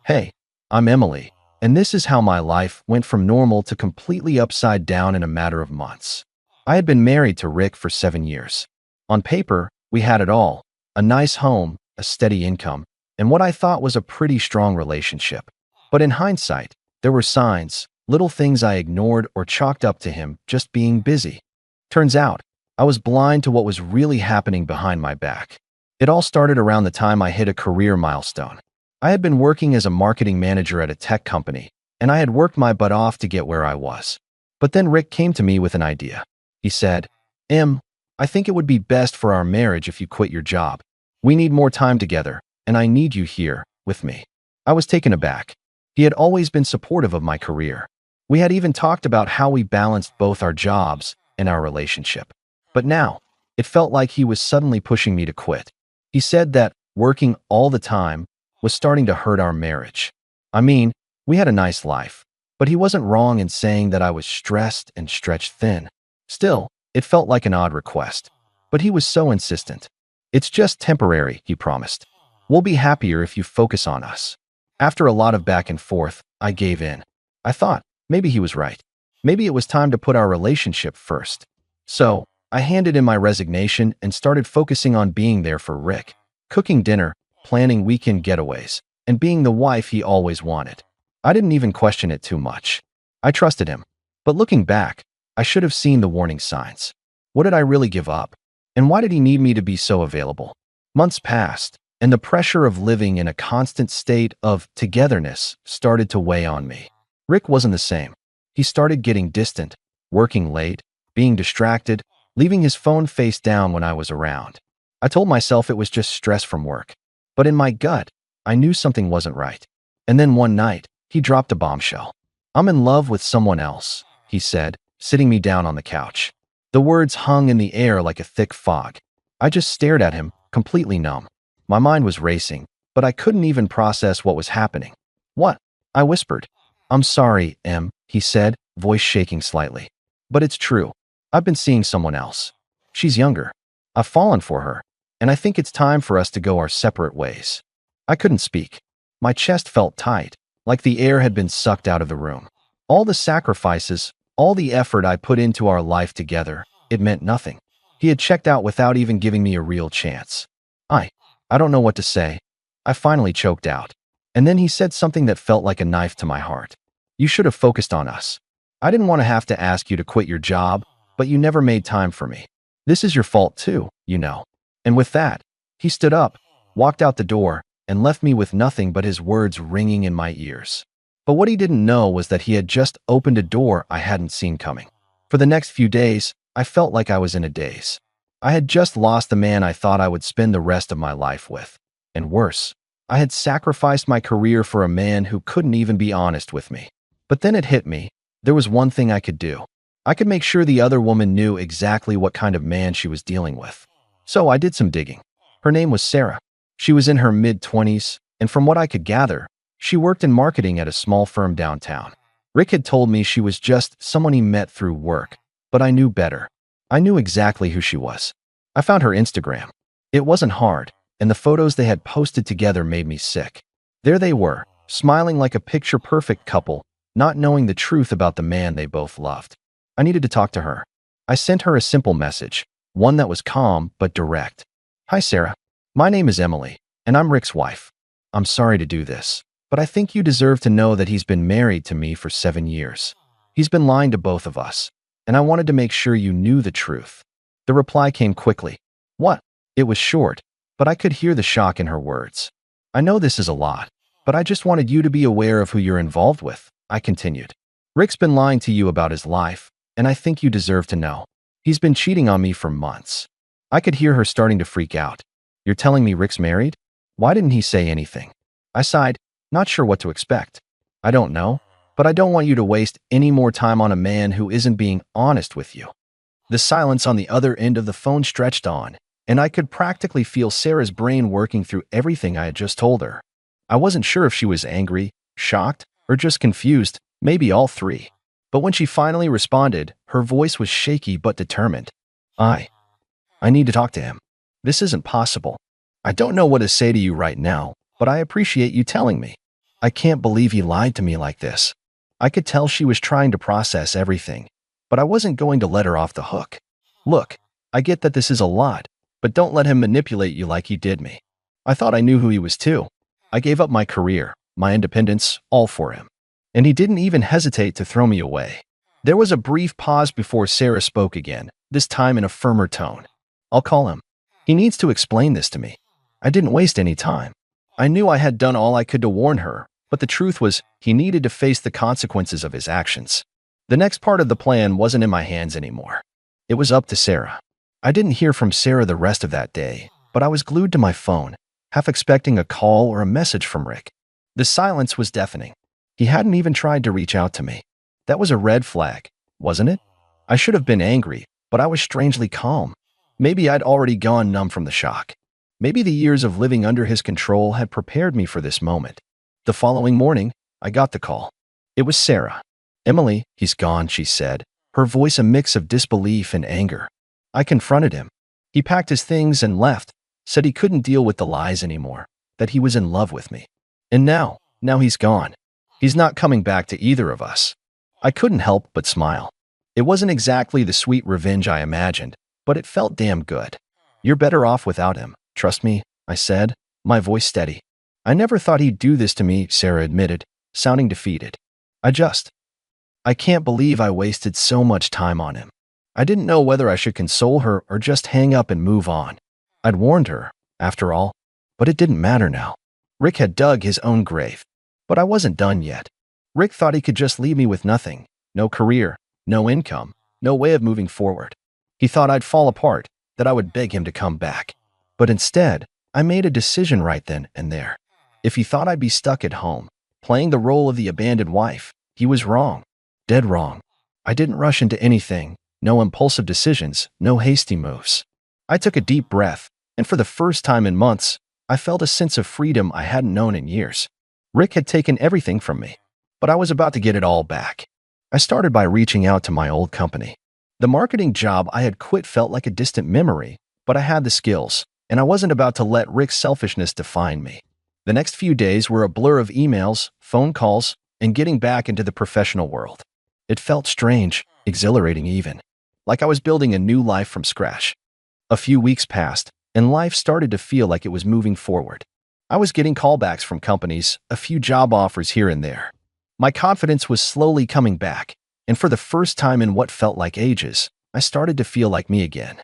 Hey, I'm Emily, and this is how my life went from normal to completely upside down in a matter of months. I had been married to Rick for 7 years. On paper, we had it all: a nice home, a steady income, and what I thought was a pretty strong relationship. But in hindsight, there were signs, little things I ignored or chalked up to him just being busy. Turns out, I was blind to what was really happening behind my back. It all started around the time I hit a career milestone. I had been working as a marketing manager at a tech company, and I had worked my butt off to get where I was. But then Rick came to me with an idea. He said, I think it would be best for our marriage if you quit your job. We need more time together, and I need you here, with me." I was taken aback. He had always been supportive of my career. We had even talked about how we balanced both our jobs and our relationship. But now, it felt like he was suddenly pushing me to quit. He said that working all the time was starting to hurt our marriage. I mean, we had a nice life, but he wasn't wrong in saying that I was stressed and stretched thin. Still, it felt like an odd request. But he was so insistent. "It's just temporary," he promised. "We'll be happier if you focus on us." After a lot of back and forth, I gave in. I thought, maybe he was right. Maybe it was time to put our relationship first. So, I handed in my resignation and started focusing on being there for Rick, cooking dinner, planning weekend getaways, and being the wife he always wanted. I didn't even question it too much. I trusted him. But looking back, I should have seen the warning signs. What did I really give up? And why did he need me to be so available? Months passed, and the pressure of living in a constant state of togetherness started to weigh on me. Rick wasn't the same. He started getting distant, working late, being distracted, leaving his phone face down when I was around. I told myself it was just stress from work. But in my gut, I knew something wasn't right. And then one night, he dropped a bombshell. "I'm in love with someone else," he said, sitting me down on the couch. The words hung in the air like a thick fog. I just stared at him, completely numb. My mind was racing, but I couldn't even process what was happening. "What?" I whispered. "I'm sorry, Em," he said, voice shaking slightly. "But it's true. I've been seeing someone else. She's younger. I've fallen for her, and I think it's time for us to go our separate ways." I couldn't speak. My chest felt tight, like the air had been sucked out of the room. All the sacrifices, all the effort I put into our life together, it meant nothing. He had checked out without even giving me a real chance. I don't know what to say. I finally choked out. And then he said something that felt like a knife to my heart. "You should have focused on us. I didn't want to have to ask you to quit your job, but you never made time for me. This is your fault too, you know." And with that, he stood up, walked out the door, and left me with nothing but his words ringing in my ears. But what he didn't know was that he had just opened a door I hadn't seen coming. For the next few days, I felt like I was in a daze. I had just lost the man I thought I would spend the rest of my life with. And worse, I had sacrificed my career for a man who couldn't even be honest with me. But then it hit me. There was one thing I could do. I could make sure the other woman knew exactly what kind of man she was dealing with. So I did some digging. Her name was Sarah. She was in her mid-20s, and from what I could gather, she worked in marketing at a small firm downtown. Rick had told me she was just someone he met through work, but I knew better. I knew exactly who she was. I found her Instagram. It wasn't hard, and the photos they had posted together made me sick. There they were, smiling like a picture-perfect couple, not knowing the truth about the man they both loved. I needed to talk to her. I sent her a simple message, one that was calm but direct. "Hi, Sarah. My name is Emily, and I'm Rick's wife. I'm sorry to do this, but I think you deserve to know that he's been married to me for 7 years. He's been lying to both of us, and I wanted to make sure you knew the truth." The reply came quickly. "What?" It was short, but I could hear the shock in her words. "I know this is a lot, but I just wanted you to be aware of who you're involved with," I continued. "Rick's been lying to you about his life, and I think you deserve to know. He's been cheating on me for months." I could hear her starting to freak out. "You're telling me Rick's married? Why didn't he say anything?" I sighed, not sure what to expect. "I don't know, but I don't want you to waste any more time on a man who isn't being honest with you." The silence on the other end of the phone stretched on, and I could practically feel Sarah's brain working through everything I had just told her. I wasn't sure if she was angry, shocked, or just confused, maybe all three. But when she finally responded, her voice was shaky but determined. I need to talk to him. This isn't possible. I don't know what to say to you right now, but I appreciate you telling me." I can't believe he lied to me like this. I could tell she was trying to process everything, but I wasn't going to let her off the hook. Look, I get that this is a lot, but don't let him manipulate you like he did me. I thought I knew who he was too. I gave up my career, my independence, all for him. And he didn't even hesitate to throw me away. There was a brief pause before Sarah spoke again, this time in a firmer tone. I'll call him. He needs to explain this to me. I didn't waste any time. I knew I had done all I could to warn her, but the truth was he needed to face the consequences of his actions. The next part of the plan wasn't in my hands anymore. It was up to Sarah. I didn't hear from Sarah the rest of that day, but I was glued to my phone, half expecting a call or a message from Rick. The silence was deafening. He hadn't even tried to reach out to me. That was a red flag, wasn't it? I should have been angry, but I was strangely calm. Maybe I'd already gone numb from the shock. Maybe the years of living under his control had prepared me for this moment. The following morning, I got the call. It was Sarah. "Emily, he's gone," she said, her voice a mix of disbelief and anger. I confronted him. He packed his things and left, said he couldn't deal with the lies anymore, that he was in love with me. And now he's gone. He's not coming back to either of us. I couldn't help but smile. It wasn't exactly the sweet revenge I imagined, but it felt damn good. "You're better off without him, trust me," I said, my voice steady. "I never thought he'd do this to me," Sarah admitted, sounding defeated. I can't believe I wasted so much time on him." I didn't know whether I should console her or just hang up and move on. I'd warned her, after all, but it didn't matter now. Rick had dug his own grave, but I wasn't done yet. Rick thought he could just leave me with nothing, no career, no income, no way of moving forward. He thought I'd fall apart, that I would beg him to come back. But instead, I made a decision right then and there. If he thought I'd be stuck at home, playing the role of the abandoned wife, he was wrong. Dead wrong. I didn't rush into anything, no impulsive decisions, no hasty moves. I took a deep breath, and for the first time in months, I felt a sense of freedom I hadn't known in years. Rick had taken everything from me, but I was about to get it all back. I started by reaching out to my old company. The marketing job I had quit felt like a distant memory, but I had the skills, and I wasn't about to let Rick's selfishness define me. The next few days were a blur of emails, phone calls, and getting back into the professional world. It felt strange, exhilarating even, like I was building a new life from scratch. A few weeks passed, and life started to feel like it was moving forward. I was getting callbacks from companies, a few job offers here and there. My confidence was slowly coming back, and for the first time in what felt like ages, I started to feel like me again.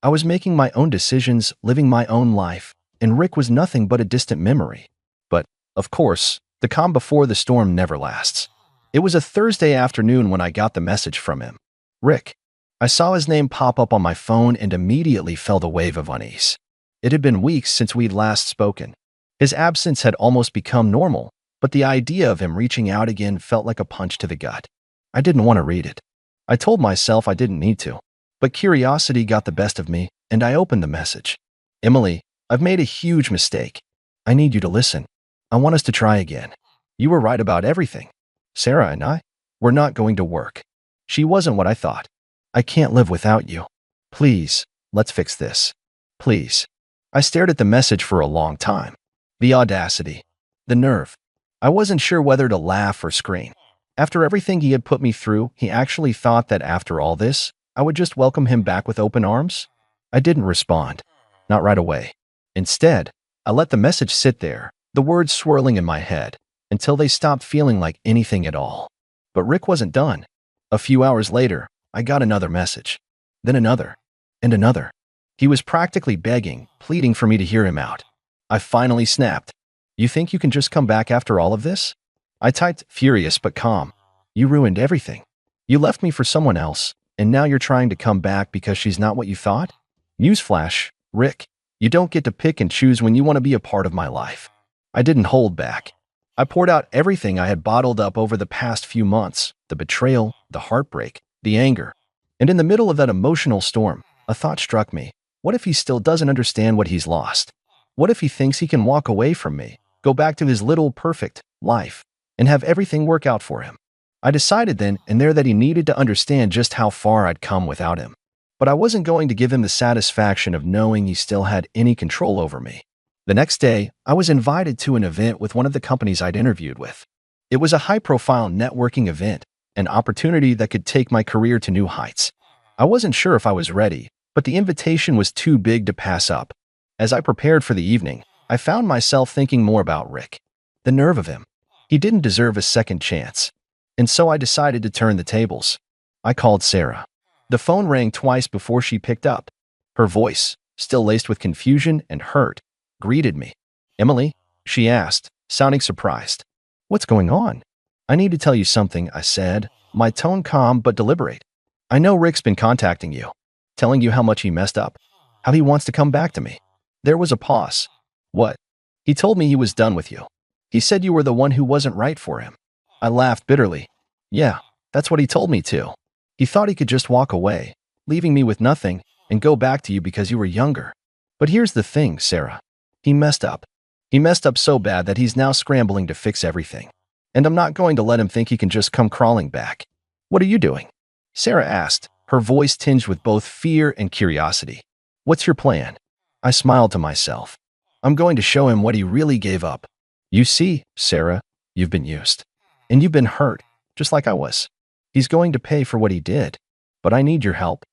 I was making my own decisions, living my own life, and Rick was nothing but a distant memory. But, of course, the calm before the storm never lasts. It was a Thursday afternoon when I got the message from him. "Rick." I saw his name pop up on my phone and immediately felt a wave of unease. It had been weeks since we'd last spoken. His absence had almost become normal, but the idea of him reaching out again felt like a punch to the gut. I didn't want to read it. I told myself I didn't need to, but curiosity got the best of me, and I opened the message. "Emily, I've made a huge mistake. I need you to listen. I want us to try again. You were right about everything. Sarah and I, we're not going to work. She wasn't what I thought. I can't live without you. Please, let's fix this. Please." I stared at the message for a long time. The audacity. The nerve. I wasn't sure whether to laugh or scream. After everything he had put me through, he actually thought that after all this, I would just welcome him back with open arms? I didn't respond. Not right away. Instead, I let the message sit there, the words swirling in my head, until they stopped feeling like anything at all. But Rick wasn't done. A few hours later, I got another message. Then another. And another. He was practically begging, pleading for me to hear him out. I finally snapped. "You think you can just come back after all of this?" I typed, furious but calm. "You ruined everything. You left me for someone else, and now you're trying to come back because she's not what you thought? Newsflash, Rick, you don't get to pick and choose when you want to be a part of my life." I didn't hold back. I poured out everything I had bottled up over the past few months, the betrayal, the heartbreak, the anger. And in the middle of that emotional storm, a thought struck me. What if he still doesn't understand what he's lost? What if he thinks he can walk away from me, go back to his little perfect life, and have everything work out for him? I decided then and there that he needed to understand just how far I'd come without him. But I wasn't going to give him the satisfaction of knowing he still had any control over me. The next day, I was invited to an event with one of the companies I'd interviewed with. It was a high-profile networking event, an opportunity that could take my career to new heights. I wasn't sure if I was ready, but the invitation was too big to pass up. As I prepared for the evening, I found myself thinking more about Rick. The nerve of him. He didn't deserve a second chance. And so I decided to turn the tables. I called Sarah. The phone rang twice before she picked up. Her voice, still laced with confusion and hurt, greeted me. "Emily?" she asked, sounding surprised. "What's going on?" "I need to tell you something," I said, my tone calm but deliberate. "I know Rick's been contacting you, telling you how much he messed up, how he wants to come back to me." There was a pause. "What?" "He told me he was done with you. He said you were the one who wasn't right for him." I laughed bitterly. "Yeah, that's what he told me too. He thought he could just walk away, leaving me with nothing, and go back to you because you were younger. But here's the thing, Sarah. He messed up. He messed up so bad that he's now scrambling to fix everything. And I'm not going to let him think he can just come crawling back." "What are you doing?" Sarah asked, her voice tinged with both fear and curiosity. "What's your plan?" I smiled to myself. "I'm going to show him what he really gave up. You see, Sarah, you've been used. And you've been hurt, just like I was. He's going to pay for what he did. But I need your help."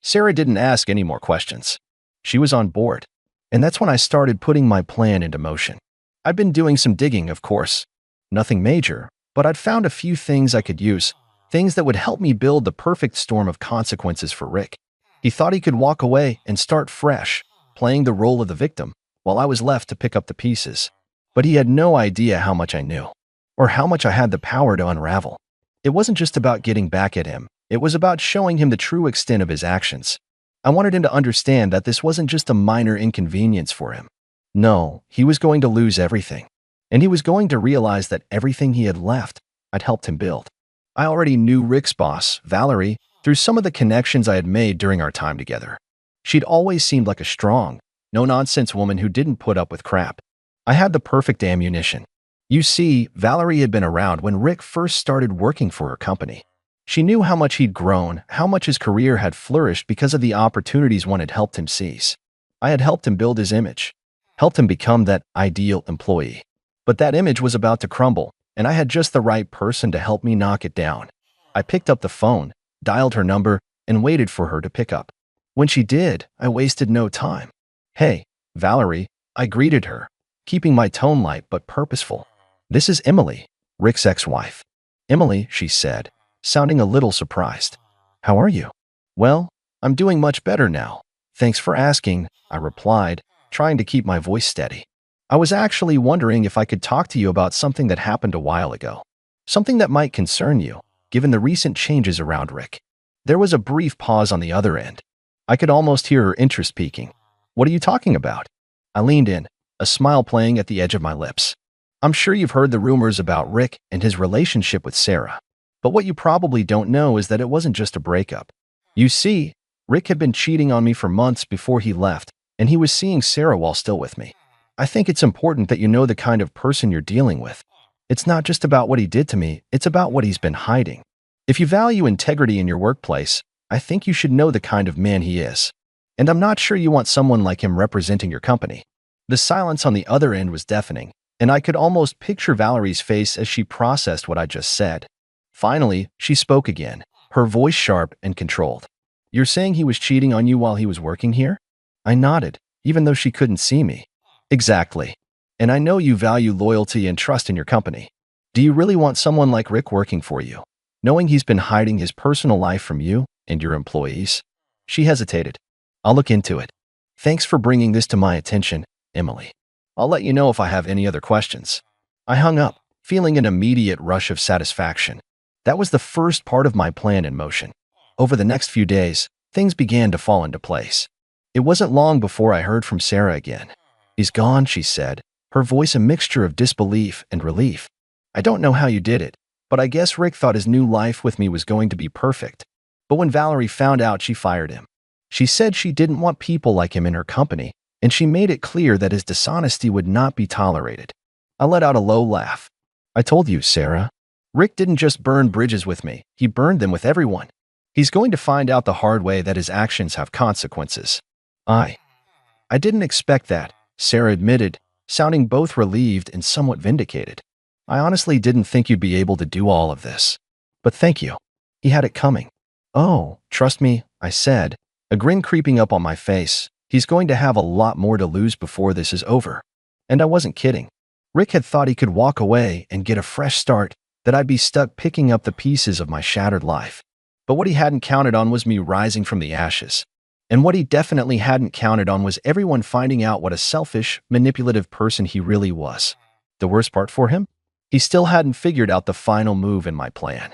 Sarah didn't ask any more questions. She was on board. And that's when I started putting my plan into motion. I'd been doing some digging, of course. Nothing major, but I'd found a few things I could use, things that would help me build the perfect storm of consequences for Rick. He thought he could walk away and start fresh, playing the role of the victim, while I was left to pick up the pieces. But he had no idea how much I knew, or how much I had the power to unravel. It wasn't just about getting back at him. It was about showing him the true extent of his actions. I wanted him to understand that this wasn't just a minor inconvenience for him. No, he was going to lose everything. And he was going to realize that everything he had left, I'd helped him build. I already knew Rick's boss, Valerie, through some of the connections I had made during our time together. She'd always seemed like a strong, no-nonsense woman who didn't put up with crap. I had the perfect ammunition. You see, Valerie had been around when Rick first started working for her company. She knew how much he'd grown, how much his career had flourished because of the opportunities one had helped him seize. I had helped him build his image, helped him become that ideal employee. But that image was about to crumble, and I had just the right person to help me knock it down. I picked up the phone, dialed her number, and waited for her to pick up. When she did, I wasted no time. "Hey, Valerie," I greeted her, keeping my tone light but purposeful. "This is Emily, Rick's ex-wife." "Emily," she said, sounding a little surprised. "How are you?" "Well, I'm doing much better now. Thanks for asking," I replied, trying to keep my voice steady. "I was actually wondering if I could talk to you about something that happened a while ago. Something that might concern you, given the recent changes around Rick." There was a brief pause on the other end. I could almost hear her interest peaking. "What are you talking about?" I leaned in, a smile playing at the edge of my lips. "I'm sure you've heard the rumors about Rick and his relationship with Sarah. But what you probably don't know is that it wasn't just a breakup. You see, Rick had been cheating on me for months before he left, and he was seeing Sarah while still with me. I think it's important that you know the kind of person you're dealing with. It's not just about what he did to me, it's about what he's been hiding. If you value integrity in your workplace, I think you should know the kind of man he is. And I'm not sure you want someone like him representing your company." The silence on the other end was deafening, and I could almost picture Valerie's face as she processed what I just said. Finally, she spoke again, her voice sharp and controlled. "You're saying he was cheating on you while he was working here?" I nodded, even though she couldn't see me. "Exactly. And I know you value loyalty and trust in your company. Do you really want someone like Rick working for you, knowing he's been hiding his personal life from you and your employees?" She hesitated. "I'll look into it. Thanks for bringing this to my attention, Emily. I'll let you know if I have any other questions." I hung up, feeling an immediate rush of satisfaction. That was the first part of my plan in motion. Over the next few days, things began to fall into place. It wasn't long before I heard from Sarah again. "He's gone," she said, her voice a mixture of disbelief and relief. "I don't know how you did it, but I guess Rick thought his new life with me was going to be perfect. But when Valerie found out, she fired him. She said she didn't want people like him in her company, and she made it clear that his dishonesty would not be tolerated." I let out a low laugh. "I told you, Sarah. Rick didn't just burn bridges with me, he burned them with everyone. He's going to find out the hard way that his actions have consequences." I didn't expect that, Sarah admitted, sounding both relieved and somewhat vindicated. I honestly didn't think you'd be able to do all of this. But thank you. He had it coming. Oh, trust me, I said, a grin creeping up on my face. He's going to have a lot more to lose before this is over. And I wasn't kidding. Rick had thought he could walk away and get a fresh start, that I'd be stuck picking up the pieces of my shattered life. But what he hadn't counted on was me rising from the ashes. And what he definitely hadn't counted on was everyone finding out what a selfish, manipulative person he really was. The worst part for him? He still hadn't figured out the final move in my plan.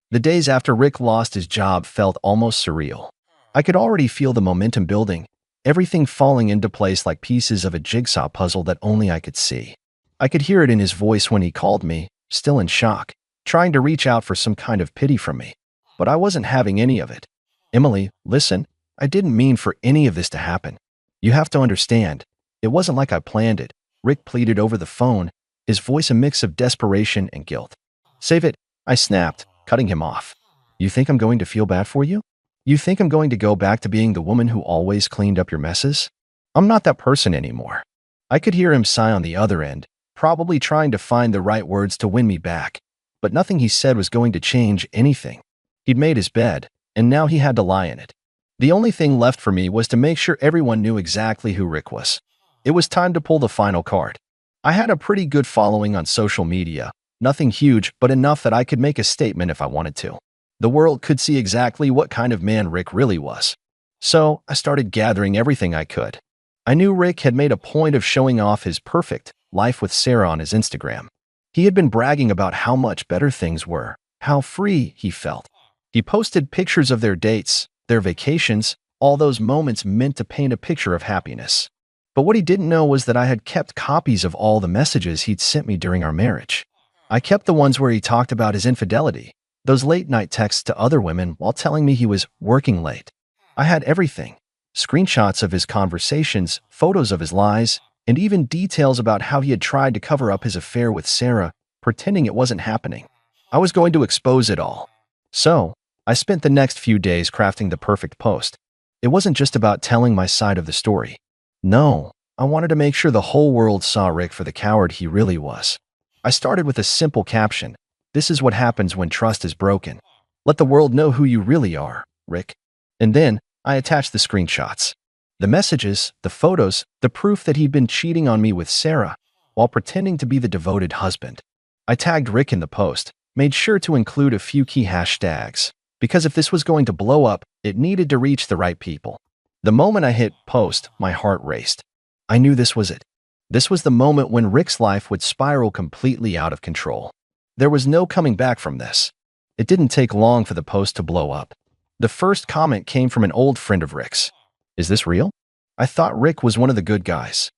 The days after Rick lost his job felt almost surreal. I could already feel the momentum building, everything falling into place like pieces of a jigsaw puzzle that only I could see. I could hear it in his voice when he called me, still in shock, trying to reach out for some kind of pity from me. But I wasn't having any of it. Emily, listen, I didn't mean for any of this to happen. You have to understand, it wasn't like I planned it, Rick pleaded over the phone, his voice a mix of desperation and guilt. Save it, I snapped, cutting him off. You think I'm going to feel bad for you? You think I'm going to go back to being the woman who always cleaned up your messes? I'm not that person anymore. I could hear him sigh on the other end, probably trying to find the right words to win me back, but nothing he said was going to change anything. He'd made his bed, and now he had to lie in it. The only thing left for me was to make sure everyone knew exactly who Rick was. It was time to pull the final card. I had a pretty good following on social media, nothing huge, but enough that I could make a statement if I wanted to. The world could see exactly what kind of man Rick really was. So I started gathering everything I could. I knew Rick had made a point of showing off his perfect life with Sarah on his Instagram. He had been bragging about how much better things were, how free he felt. He posted pictures of their dates, their vacations, all those moments meant to paint a picture of happiness. But what he didn't know was that I had kept copies of all the messages he'd sent me during our marriage. I kept the ones where he talked about his infidelity, those late-night texts to other women while telling me he was working late. I had everything. Screenshots of his conversations, photos of his lies, and even details about how he had tried to cover up his affair with Sarah, pretending it wasn't happening. I was going to expose it all. So, I spent the next few days crafting the perfect post. It wasn't just about telling my side of the story. No, I wanted to make sure the whole world saw Rick for the coward he really was. I started with a simple caption. This is what happens when trust is broken. Let the world know who you really are, Rick. And then, I attached the screenshots. The messages, the photos, the proof that he'd been cheating on me with Sarah, while pretending to be the devoted husband. I tagged Rick in the post, made sure to include a few key hashtags, because if this was going to blow up, it needed to reach the right people. The moment I hit post, my heart raced. I knew this was it. This was the moment when Rick's life would spiral completely out of control. There was no coming back from this. It didn't take long for the post to blow up. The first comment came from an old friend of Rick's. Is this real? I thought Rick was one of the good guys.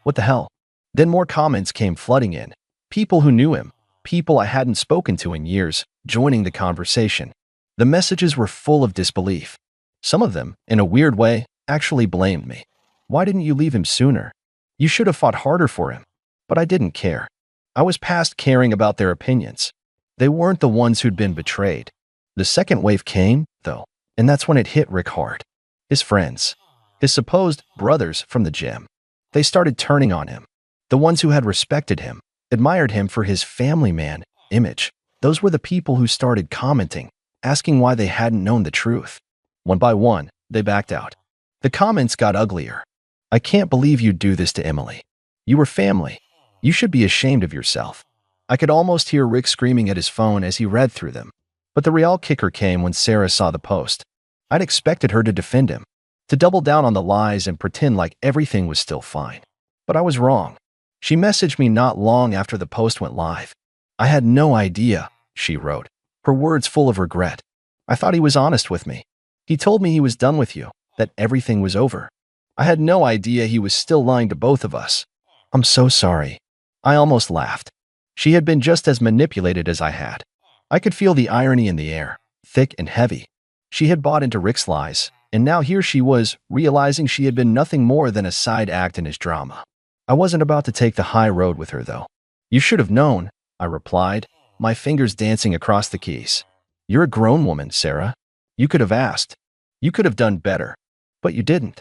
What the hell? Then more comments came flooding in. People who knew him, people I hadn't spoken to in years, joining the conversation. The messages were full of disbelief. Some of them, in a weird way, actually blamed me. Why didn't you leave him sooner? You should have fought harder for him. But I didn't care. I was past caring about their opinions. They weren't the ones who'd been betrayed. The second wave came, though, and that's when it hit Rick hard. His friends, his supposed brothers from the gym. They started turning on him. The ones who had respected him, admired him for his family man image. Those were the people who started commenting, asking why they hadn't known the truth. One by one, they backed out. The comments got uglier. I can't believe you'd do this to Emily. You were family. You should be ashamed of yourself. I could almost hear Rick screaming at his phone as he read through them. But the real kicker came when Sarah saw the post. I'd expected her to defend him, to double down on the lies and pretend like everything was still fine. But I was wrong. She messaged me not long after the post went live. I had no idea, she wrote, her words full of regret. I thought he was honest with me. He told me he was done with you, that everything was over. I had no idea he was still lying to both of us. I'm so sorry. I almost laughed. She had been just as manipulated as I had. I could feel the irony in the air, thick and heavy. She had bought into Rick's lies, and now here she was, realizing she had been nothing more than a side act in his drama. I wasn't about to take the high road with her, though. You should have known, I replied, my fingers dancing across the keys. You're a grown woman, Sarah. You could have asked. You could have done better. But you didn't.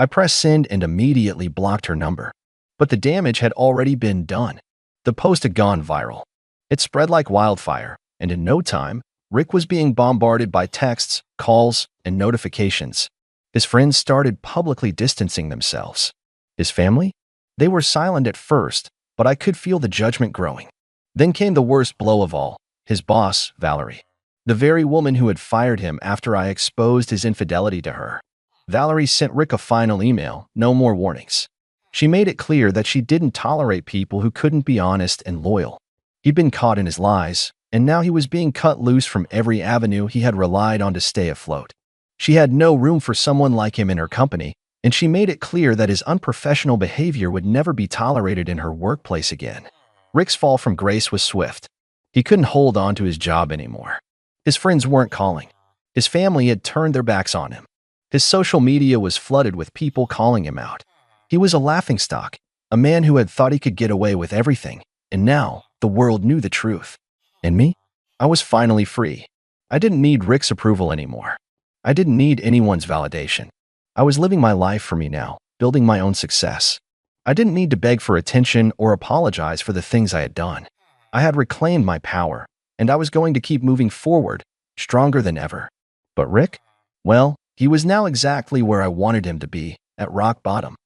I pressed send and immediately blocked her number. But the damage had already been done. The post had gone viral. It spread like wildfire, and in no time, Rick was being bombarded by texts, calls, and notifications. His friends started publicly distancing themselves. His family? They were silent at first, but I could feel the judgment growing. Then came the worst blow of all, his boss, Valerie. The very woman who had fired him after I exposed his infidelity to her. Valerie sent Rick a final email, no more warnings. She made it clear that she didn't tolerate people who couldn't be honest and loyal. He'd been caught in his lies, and now he was being cut loose from every avenue he had relied on to stay afloat. She had no room for someone like him in her company, and she made it clear that his unprofessional behavior would never be tolerated in her workplace again. Rick's fall from grace was swift. He couldn't hold on to his job anymore. His friends weren't calling. His family had turned their backs on him. His social media was flooded with people calling him out. He was a laughingstock, a man who had thought he could get away with everything, and now the world knew the truth. And me? I was finally free. I didn't need Rick's approval anymore. I didn't need anyone's validation. I was living my life for me now, building my own success. I didn't need to beg for attention or apologize for the things I had done. I had reclaimed my power, and I was going to keep moving forward, stronger than ever. But Rick? Well, he was now exactly where I wanted him to be, at rock bottom.